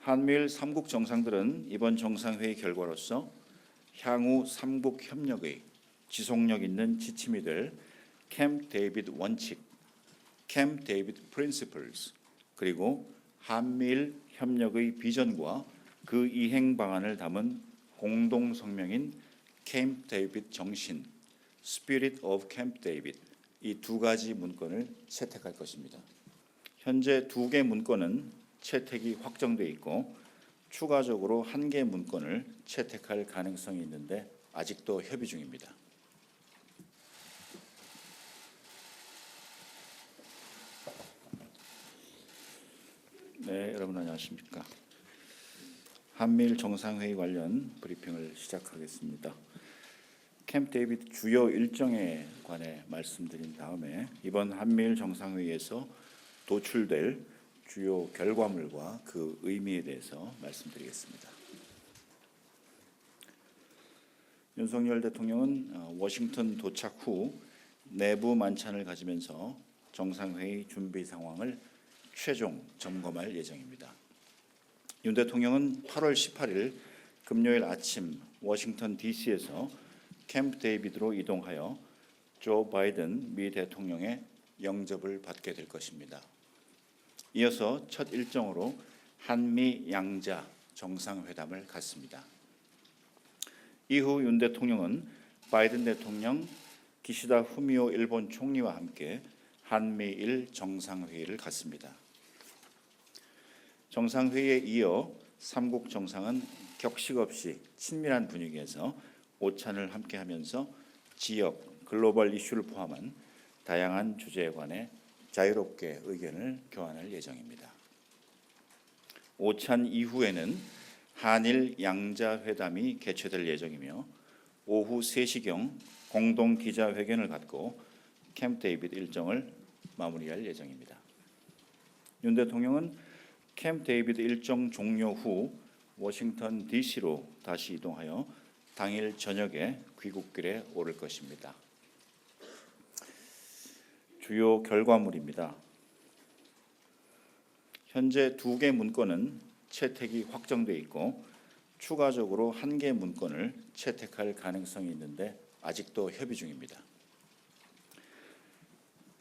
한미일 3국 정상들은 이번 정상회의 결과로서 향후 3국 협력의 지속력 있는 지침이 될 캠프 데이비드 원칙, 캠프 데이비드 프린시플스, 그리고 한미일 협력의 비전과 그 이행 방안을 담은 공동 성명인 캠프 데이비드 정신, Spirit of Camp David, 이 두 가지 문건을 채택할 것입니다. 현재 2개 문건은 채택이 확정돼 있고 추가적으로 1개 문건을 채택할 가능성이 있는데 아직도 협의 중입니다. 네, 여러분 안녕하십니까? 한미일 정상회의 관련 브리핑을 시작하겠습니다. 캠프 데이비드 주요 일정에 관해 말씀드린 다음에 이번 한미일 정상회의에서 도출될 주요 결과물과 그 의미에 대해서 말씀드리겠습니다. 윤석열 대통령은 워싱턴 도착 후 내부 만찬을 가지면서 정상회의 준비 상황을 최종 점검할 예정입니다. 윤 대통령은 8월 18일 금요일 아침 워싱턴 DC에서 캠프 데이비드로 이동하여 조 바이든 미 대통령의 영접을 받게 될 것입니다. 이어서 첫 일정으로 한미 양자 정상회담을 갖습니다. 이후 윤 대통령은 바이든 대통령, 기시다 후미오 일본 총리와 함께 한미일 정상회의를 갖습니다. 정상회의에 이어 3국 정상은 격식 없이 친밀한 분위기에서 오찬을 함께하면서 지역, 글로벌 이슈를 포함한 다양한 주제에 관해 자유롭게 의견을 교환할 예정입니다. 오찬 이후에는 한일 양자회담이 개최될 예정이며 오후 3시경 공동 기자회견을 갖고 캠프 데이비드 일정을 마무리할 예정입니다. 윤 대통령은 캠프 데이비드 일정 종료 후 워싱턴 DC로 다시 이동하여 당일 저녁에 귀국길에 오를 것입니다. 주요 결과물입니다. 현재 2개 문건은 채택이 확정돼 있고 추가적으로 1개 문건을 채택할 가능성이 있는데 아직도 협의 중입니다.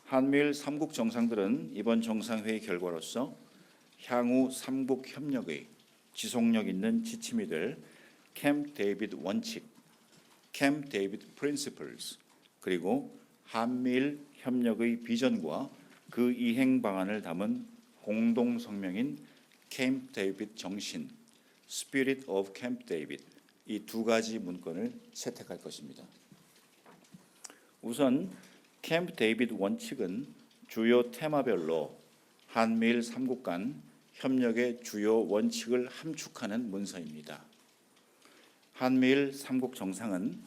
한미일 3국 정상들은 이번 정상회의 결과로서 향후 3국 협력의 지속력 있는 지침이 될 캠프 데이비드 원칙, 캠프 데이비드 프린시플스, 그리고 한미일 협력의 비전과 그 이행 방안을 담은 공동 성명인 캠프 데이비드 정신, Spirit of Camp David, 이 두 가지 문건을 채택할 것입니다. 우선 캠프 데이비드 원칙은 주요 테마별로 한미일 3국 간 협력의 주요 원칙을 함축하는 문서입니다. 한미일 3국 정상은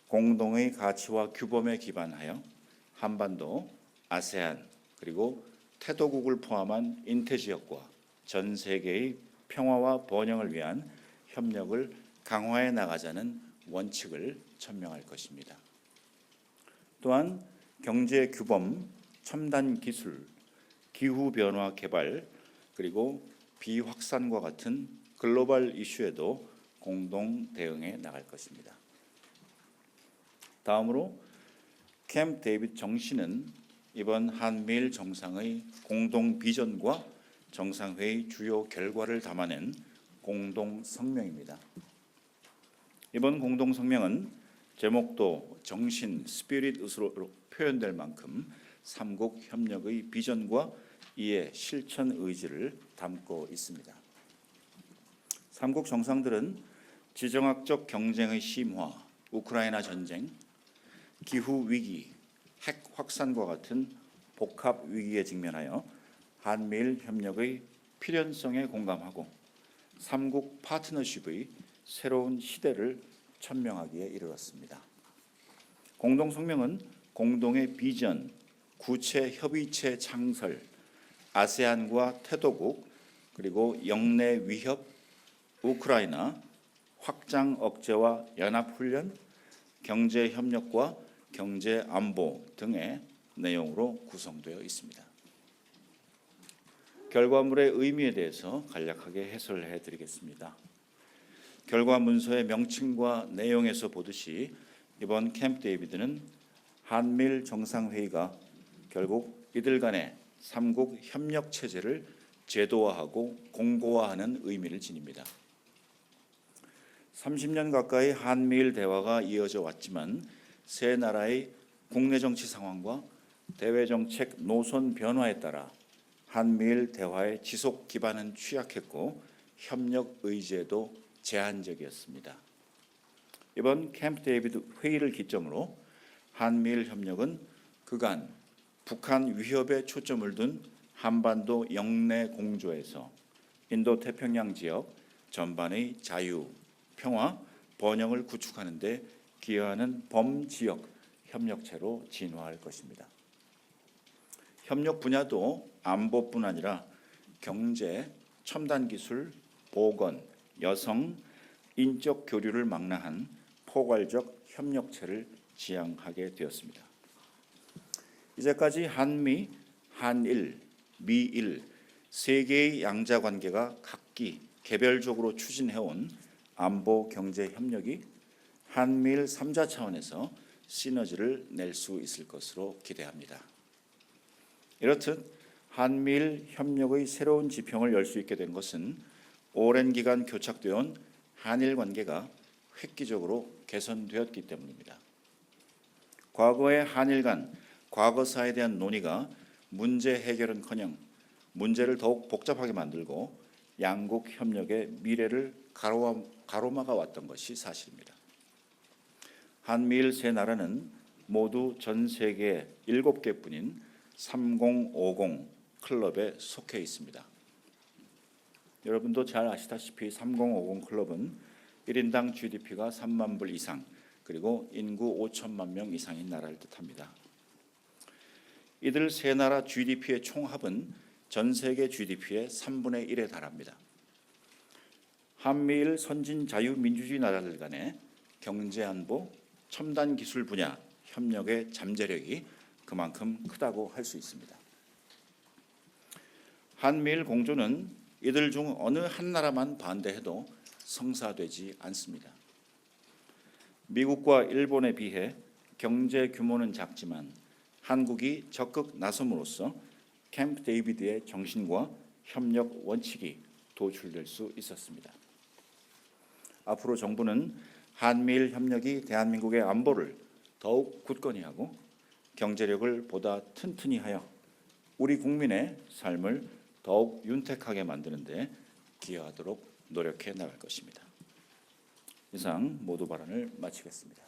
공동의 가치와 규범에 기반하여 한반도, 아세안, 그리고 태도국을 포함한 인태지역과 전 세계의 평화와 번영을 위한 협력을 강화해 나가자는 원칙을 천명할 것입니다. 또한 경제 규범, 첨단 기술, 기후변화 개발, 그리고 비확산과 같은 글로벌 이슈에도 공동 대응해 나갈 것입니다. 다음으로 캠프 데이비드 정신은 이번 한미일 정상의 공동 비전과 정상회의 주요 결과를 담아낸 공동 성명입니다. 이번 공동 성명은 제목도 정신, 스피릿으로 표현될 만큼 3국 협력의 비전과 이에 실천 의지를 담고 있습니다. 3국 정상들은 지정학적 경쟁의 심화, 우크라이나 전쟁, 기후 위기, 핵 확산과 같은 복합 위기에 직면하여 한미일 협력의 필연성에 공감하고 3국 파트너십의 새로운 시대를 천명하기에 이르렀습니다. 공동 성명은 공동의 비전, 구체 협의체 창설, 아세안과 태도국, 그리고 영내 위협, 우크라이나, 확장 억제와 연합훈련, 경제 협력과 경제 안보 등의 내용으로 구성되어 있습니다. 결과물의 의미에 대해서 간략하게 해설해 드리겠습니다. 결과 문서의 명칭과 내용에서 보듯이 이번 캠프 데이비드는 한미일 정상회의가 결국 이들 간의 삼국 협력 체제를 제도화하고 공고화하는 의미를 지닙니다. 30년 가까이 한미일 대화가 이어져 왔지만 세 나라의 국내 정치 상황과 대외 정책 노선 변화에 따라 한미일 대화의 지속 기반은 취약했고 협력 의제도 제한적이었습니다. 이번 캠프 데이비드 회의를 기점으로 한미일 협력은 그간 북한 위협에 초점을 둔 한반도 영내 공조에서 인도 태평양 지역 전반의 자유, 평화, 번영을 구축하는 데 기여하는 범지역 협력체로 진화할 것입니다. 협력 분야도 안보뿐 아니라 경제, 첨단 기술, 보건, 여성, 인적 교류를 망라한 포괄적 협력체를 지향하게 되었습니다. 이제까지 한미, 한일, 미일 세 개의 양자 관계가 각기 개별적으로 추진해온 안보 경제 협력이 한미일 3자 차원에서 시너지를 낼 수 있을 것으로 기대합니다. 이렇듯 한미일 협력의 새로운 지평을 열 수 있게 된 것은 오랜 기간 교착되어 온 한일 관계가 획기적으로 개선되었기 때문입니다. 과거의 한일 간 과거사에 대한 논의가 문제 해결은커녕 문제를 더욱 복잡하게 만들고 양국 협력의 미래를 가로막아 왔던 것이 사실입니다. 한미일 세 나라는 모두 전 세계 7개뿐인 3050 클럽에 속해 있습니다. 여러분도 잘 아시다시피 3050 클럽은 1인당 GDP가 3만 불 이상 그리고 인구 5천만 명 이상인 나라를 뜻합니다. 이들 세 나라 GDP의 총합은 전 세계 GDP의 3분의 1에 달합니다. 한미일 선진 자유민주주의 나라들 간의 경제안보, 첨단 기술 분야 협력의 잠재력이 그만큼 크다고 할 수 있습니다. 한미일 공조는 이들 중 어느 한 나라만 반대해도 성사되지 않습니다. 미국과 일본에 비해 경제 규모는 작지만 한국이 적극 나섬으로써 캠프 데이비드의 정신과 협력 원칙이 도출될 수 있었습니다. 앞으로 정부는 한미일 협력이 대한민국의 안보를 더욱 굳건히 하고 경제력을 보다 튼튼히 하여 우리 국민의 삶을 더욱 윤택하게 만드는 데 기여하도록 노력해 나갈 것입니다. 이상 모두 발언을 마치겠습니다.